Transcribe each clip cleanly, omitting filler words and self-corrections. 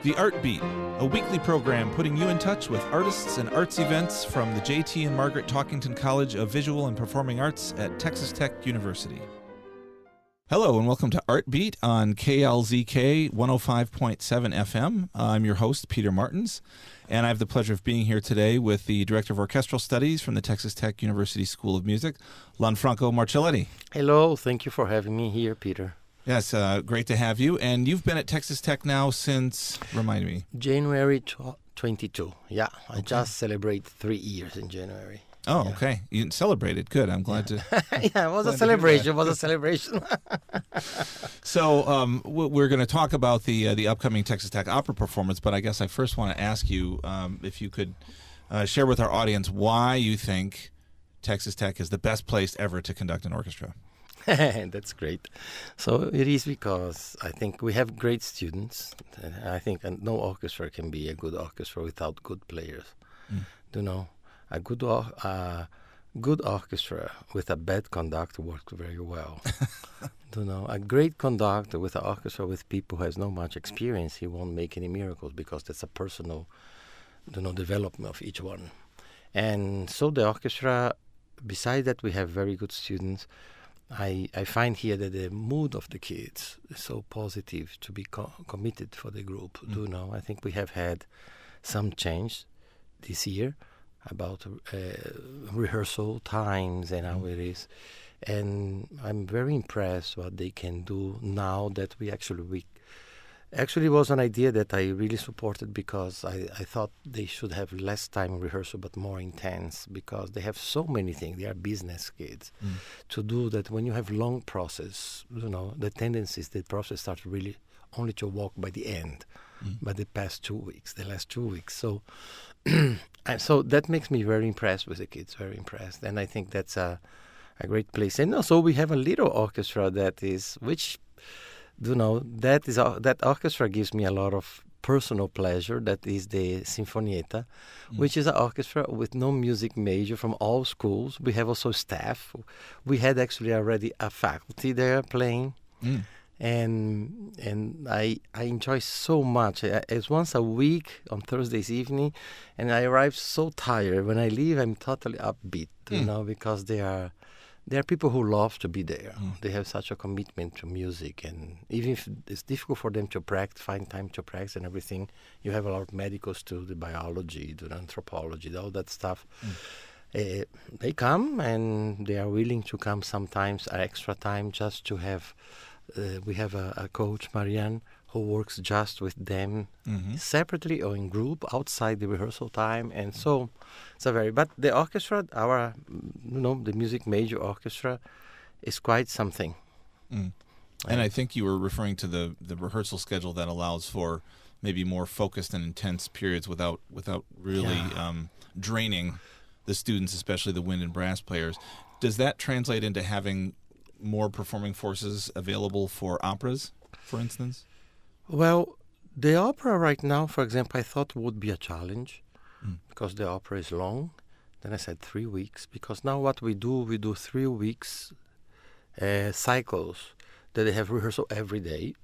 The Art Beat, a weekly program putting you in touch with artists and arts events from the J.T. and Margaret Talkington College of Visual and Performing Arts at Texas Tech University. Hello and welcome to Art Beat on KLZK 105.7 FM. I'm your host, Peter Martins, and I have the pleasure of being here today with the Director of Orchestral Studies from the Texas Tech University School of Music, Lanfranco Marcelletti. Hello, thank you for having me here, Peter. Yes, great to have you. And you've been at Texas Tech now since, remind me. January 22. Yeah, I just celebrate 3 years in January. Oh, yeah. Okay. You celebrated. Good. I'm glad to. Yeah, it was a celebration. It was a celebration. So we're going to talk about the upcoming Texas Tech opera performance, but I guess I first want to ask you if you could share with our audience why you think Texas Tech is the best place ever to conduct an orchestra. That's great. So it is because I think we have great students. I think no orchestra can be a good orchestra without good players. You know, a good orchestra with a bad conductor works very well. You know, a great conductor with an orchestra with people who has not much experience, he won't make any miracles because that's a personal, development of each one. And so the orchestra, besides that, we have very good students. I find here that the mood of the kids is so positive to be committed for the group. I think we have had some change this year about rehearsal times and how it is. And I'm very impressed what they can do now that we actually was an idea that I really supported because I thought they should have less time in rehearsal but more intense because they have so many things. They are business kids to do that. When you have long process, the tendency is the process starts really only to walk by the end, by the last 2 weeks. So, so that makes me very impressed with the kids, very impressed. And I think that's a great place. And also we have a little orchestra that orchestra gives me a lot of personal pleasure. That is the Sinfonietta, which is an orchestra with no music major from all schools. We have also staff. We had actually already a faculty there playing. And I enjoy so much. It's once a week on Thursdays evening, and I arrive so tired. When I leave, I'm totally upbeat, because they are people who love to be there. They have such a commitment to music, and even if it's difficult for them to find time to practice and everything, you have a lot of medicals too, the biology, the anthropology, all that stuff. They come, and they are willing to come sometimes extra time just to have. We have a coach, Marianne, who works just with them separately or in group outside the rehearsal time, and so but the orchestra, the music major orchestra, is quite something. And I think you were referring to the rehearsal schedule that allows for maybe more focused and intense periods without really draining the students, especially the wind and brass players. Does that translate into having more performing forces available for operas, for instance? Well, the opera right now, for example, I thought would be a challenge because the opera is long. Then I said 3 weeks, because now what we do 3 weeks cycles that they have rehearsal every day,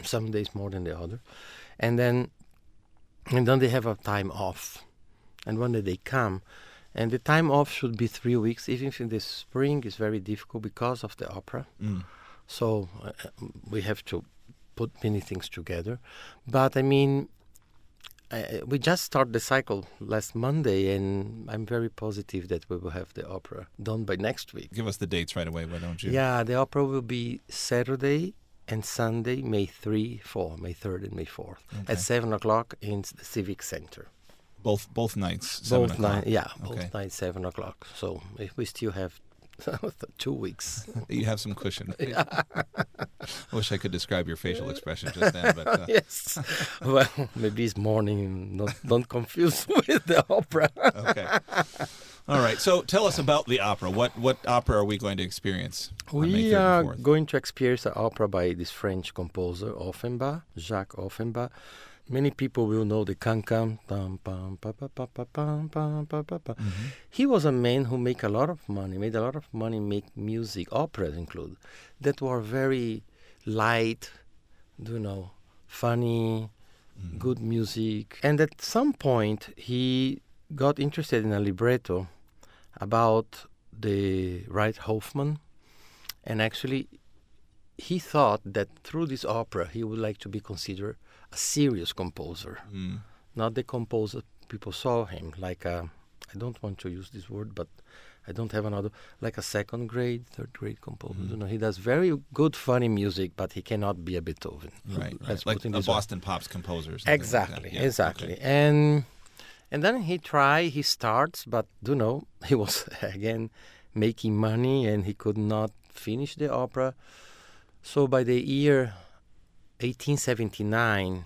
some days more than the other, and then they have a time off. And one day they come, and the time off should be 3 weeks, even if in the spring is very difficult because of the opera. So we have to put many things together. But I mean, we just started the cycle last Monday, and I'm very positive that we will have the opera done by next week. Give us the dates right away, why don't you? Yeah, the opera will be Saturday and Sunday, May 3rd and May 4th, at 7 o'clock in the Civic Center. Both nights, 7 o'clock? Both nights, 7 o'clock. So if we still have 2 weeks. You have some cushion. I wish I could describe your facial expression just then. But, Yes. Well, maybe it's morning. Don't confuse with the opera. Okay. All right. So tell us about the opera. What opera are we going to experience on May 3rd We are and 4th? going to experience an opera by this French composer, Jacques Offenbach. Many people will know the can-can. He was a man who made a lot of money, make music, operas included, that were very light, funny, good music. And at some point, he got interested in a libretto about the Wright Hoffman. And actually, he thought that through this opera, he would like to be considered a serious composer, not the composer people saw him like a, I don't want to use this word, but I don't have another, like a second grade, third grade composer. You know, he does very good, funny music, but he cannot be a Beethoven. Right. Like a Boston Pops composer. Exactly, like yeah, exactly. Okay. And then he starts, but he was again making money and he could not finish the opera. So by the year 1879,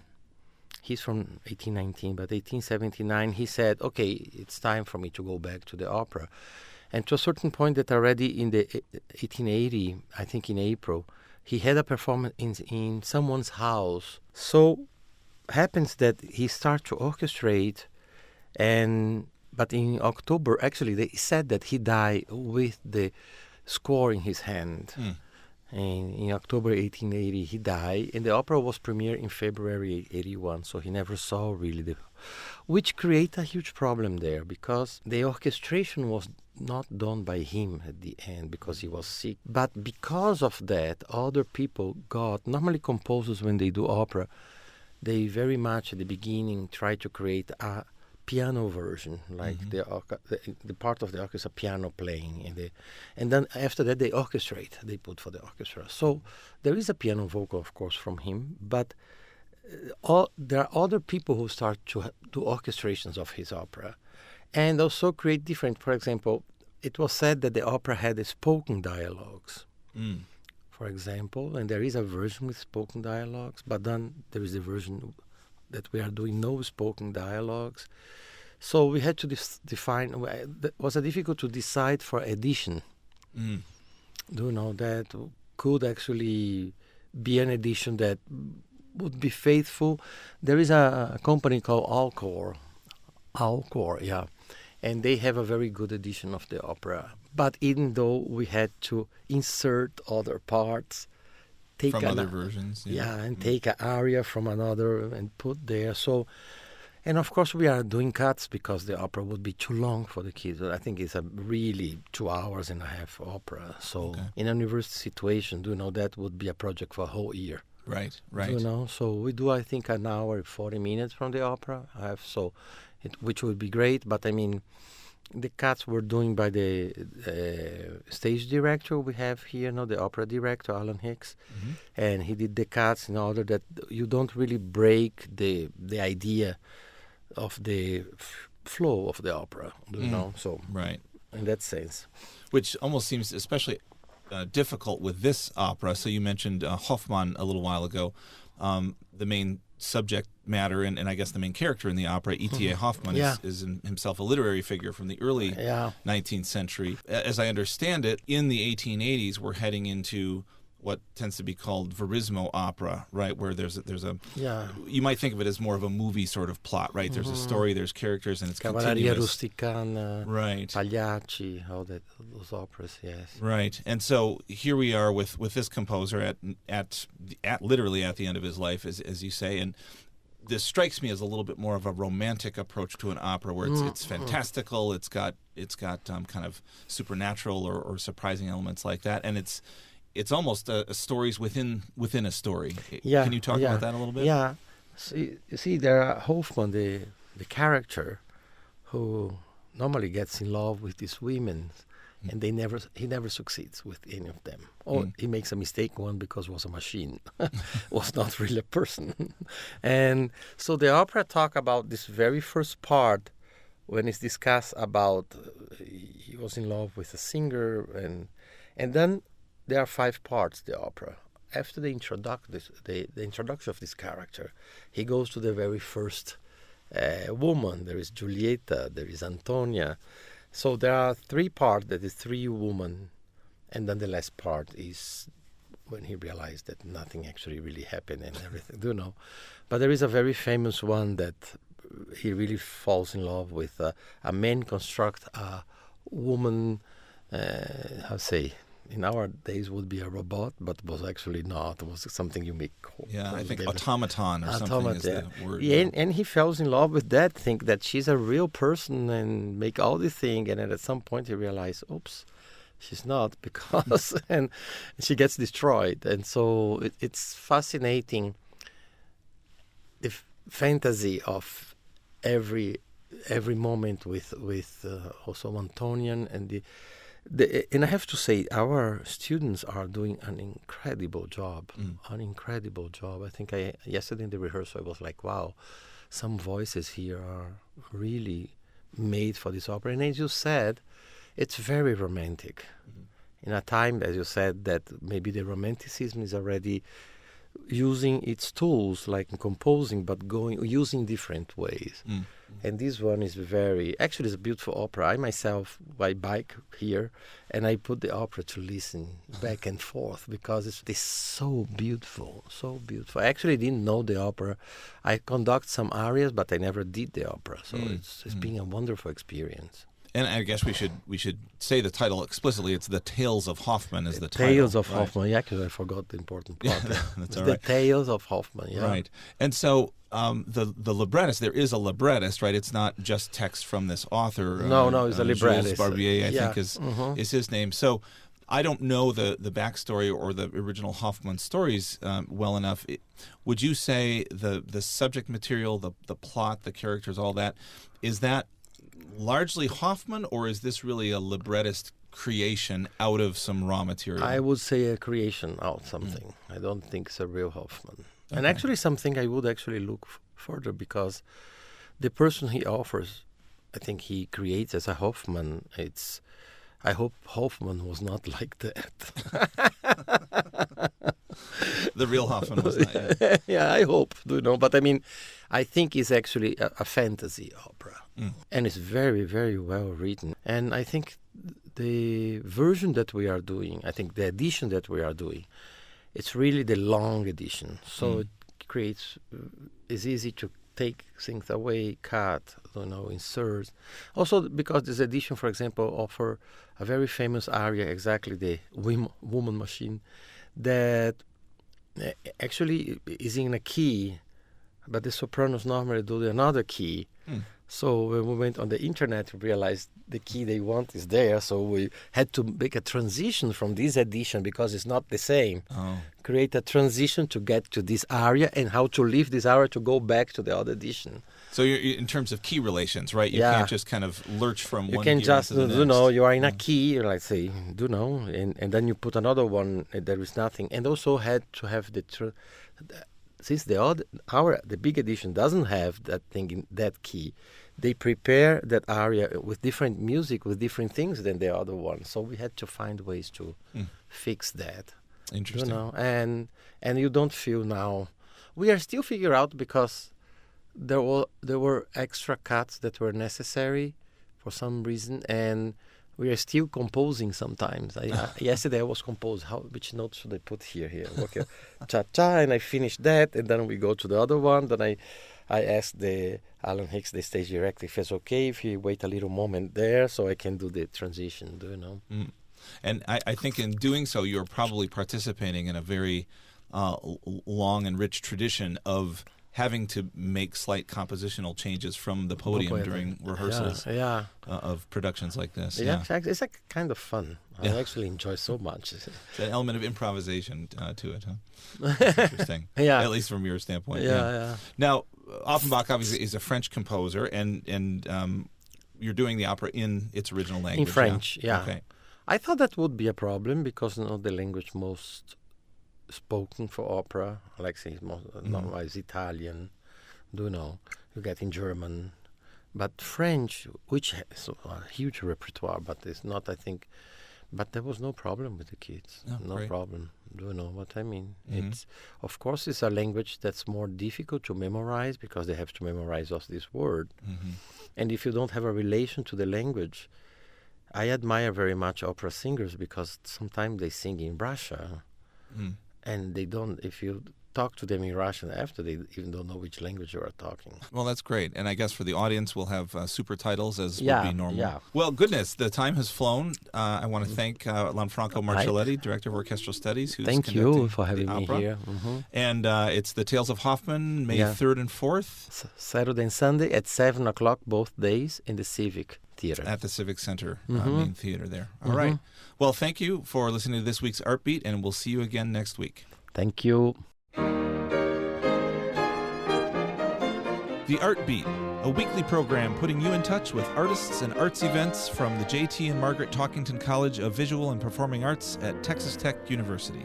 he's from 1819, but 1879, he said, okay, it's time for me to go back to the opera. And to a certain point that already in the 1880, I think in April, he had a performance in someone's house. So happens that he starts to orchestrate, but in October, actually, they said that he died with the score in his hand. And in October 1880, he died, and the opera was premiered in February 81, so he never saw really which created a huge problem there, because the orchestration was not done by him at the end because he was sick. But because of that, other people normally composers, when they do opera, they very much at the beginning try to create a piano version, like the part of the orchestra piano playing, and then after that they orchestrate, they put for the orchestra. So there is a piano vocal, of course, from him, but there are other people who start to do orchestrations of his opera, and also create different. For example, it was said that the opera had spoken dialogues, for example, and there is a version with spoken dialogues, but then there is a version that we are doing no spoken dialogues. So we had to define. It was difficult to decide for edition. That could actually be an edition that would be faithful. There is a company called Alcor, yeah, and they have a very good edition of the opera. But even though we had to insert other parts, from other versions. And take an aria from another and put there. So, and of course we are doing cuts because the opera would be too long for the kids. I think it's a really 2 hours and a half opera. So in a university situation, that would be a project for a whole year. Right. So we do, I think, an hour, 40 minutes from the opera. Which would be great. But I mean, the cuts were doing by the stage director we have here, the opera director, Alan Hicks, and he did the cuts in order that you don't really break the idea of the flow of the opera, So right, in that sense, which almost seems especially difficult with this opera. So you mentioned Hoffmann a little while ago, the main subject matter and I guess the main character in the opera, E.T.A. Hoffmann, is himself a literary figure from the early 19th century. As I understand it, in the 1880s, we're heading into what tends to be called verismo opera, right? Where there's a you might think of it as more of a movie sort of plot, right? There's a story, there's characters, and it's Cavalleria continuous. Rusticana, right? Pagliacci, all those operas, yes. Right, and so here we are with this composer at literally at the end of his life, as you say, and this strikes me as a little bit more of a romantic approach to an opera, where it's fantastical, it's got kind of supernatural or surprising elements like that, and it's almost a stories within a story. Yeah, can you talk about that a little bit? Yeah, you see, there are Hoffmann, the character, who normally gets in love with these women, and he never succeeds with any of them. Or he makes a mistake one because it was a machine, was not really a person. And so the opera talk about this very first part when it's discussed about he was in love with a singer, and then there are 5 parts, the opera. After the introduction of this character, he goes to the very first woman. There is Giulietta, there is Antonia. So there are 3 parts, that is 3 women, and then the last part is when he realized that nothing actually really happened and everything, But there is a very famous one that he really falls in love with. A man construct a woman, in our days would be a robot, but was actually not. It was something you make. Yeah, I think automaton or something is the word. Yeah, and he falls in love with that, think that she's a real person and make all these things, and then at some point he realized, oops, she's not, because and she gets destroyed. And so it's fascinating, the fantasy of every moment with also Antonian and and I have to say, our students are doing an incredible job. I think yesterday in the rehearsal I was like, wow, some voices here are really made for this opera. And as you said, it's very romantic. In a time, as you said, that maybe the romanticism is already using its tools, like in composing, but using different ways. And this one is actually it's a beautiful opera. I myself, I bike here, and I put the opera to listen back and forth, because it's so beautiful, so beautiful. I actually didn't know the opera. I conduct some arias, but I never did the opera, so it's been a wonderful experience. And I guess we should say the title explicitly. It's The Tales of Hoffmann is the title. Tales of right? Hoffmann, yeah, because I forgot the important part. That's all right. The Tales of Hoffmann, yeah. Right. And so the librettist, there is a librettist, right? It's not just text from this author. No, it's a librettist. Jules Barbier, I think, is his name. So I don't know the backstory or the original Hoffmann stories well enough. Would you say the subject material, the plot, the characters, all that, is that largely Hoffmann, or is this really a librettist creation out of some raw material? I would say a creation out something. I don't think it's a real Hoffmann. Okay. And actually something I would actually look further, because the person he offers, I think he creates as a Hoffmann, I hope Hoffmann was not like that. The real Hoffmann was not yet. Yeah, I hope, but I mean, I think it's actually a fantasy opera. And it's very, very well written. And I think the version that we are doing, I think the edition that we are doing, it's really the long edition. So it creates, it's easy to take things away, cut, insert. Also because this edition, for example, offer a very famous aria, exactly the Woman Machine, that actually is in a key, but the sopranos normally do another key. So when we went on the internet, we realized the key they want is there. So we had to make a transition from this edition, because it's not the same. Create a transition to get to this aria, and how to leave this aria to go back to the other edition. So you're, in terms of key relations, right? You can't just kind of lurch from one gear to the next. You are in a key, like say, and then you put another one, and there is nothing. And also had to have since the big edition doesn't have that thing in that key, they prepare that aria with different music, with different things than the other one. So we had to find ways to fix that. Interesting. And you don't feel now. We are still figuring out, because there were extra cuts that were necessary for some reason, and we are still composing sometimes. Yesterday I was composing. Which note should I put here? Okay, cha-cha, and I finished that, and then we go to the other one. Then I asked the Alan Hicks, the stage director, if it's okay if he wait a little moment there, so I can do the transition. And I think in doing so, you're probably participating in a very long and rich tradition of having to make slight compositional changes from the podium during rehearsals of productions like this. Yeah, it's like kind of fun. I actually enjoy so much. It's an element of improvisation to it, huh? That's interesting. At least from your standpoint. Yeah. Now, Offenbach obviously is a French composer, and you're doing the opera in its original language. In French, yeah. Okay. I thought that would be a problem, because the language most spoken for opera, like say is Italian, you get in German, but French, which has a huge repertoire, but it's not, I think, but there was no problem with the kids, no problem. Do you know what I mean? It's, of course, it's a language that's more difficult to memorize, because they have to memorize all this word, and if you don't have a relation to the language, I admire very much opera singers, because sometimes they sing in Russia. And they don't, if you talk to them in Russian after they even don't know which language you are talking. Well, that's great. And I guess for the audience, we'll have super titles as would be normal. Yeah. Well, goodness, the time has flown. I want to thank Lanfranco Marcelletti, Director of Orchestral Studies, who's Thank you for having me opera. here. And it's the Tales of Hoffman, May 3rd and 4th. Saturday and Sunday at 7 o'clock both days in the Civic Theater. At the Civic Center, main theater there. All right. Well, thank you for listening to this week's Art Beat, and we'll see you again next week. Thank you. The Art Beat, a weekly program putting you in touch with artists and arts events from the J.T. and Margaret Talkington College of Visual and Performing Arts at Texas Tech University.